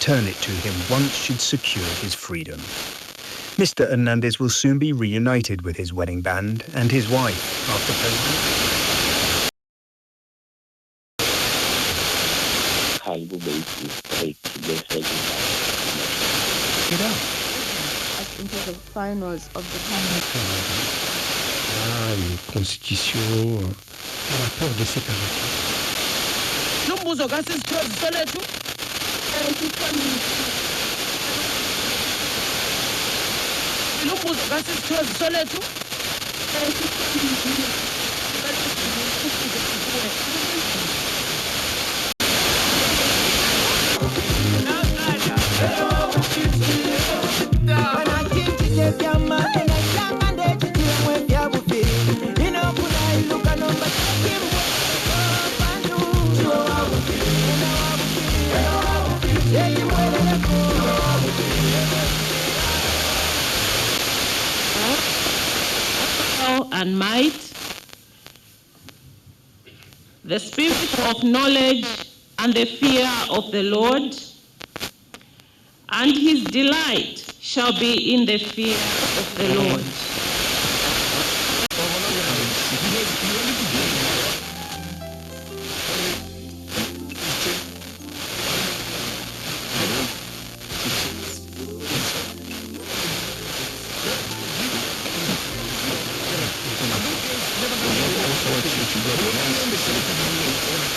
Turn it to him once she'd secured his freedom. Mr. Hernandez will soon be reunited with his wedding band and his wife after President. Get up. Into the finals of the tournament. Une constitution à la peur de séparation. Lumbuzo kasisithozi lethu. Lumbuzo kasisithozi lethu. And might, the spirit of knowledge and the fear of the Lord, and his delight shall be in the fear of the Lord.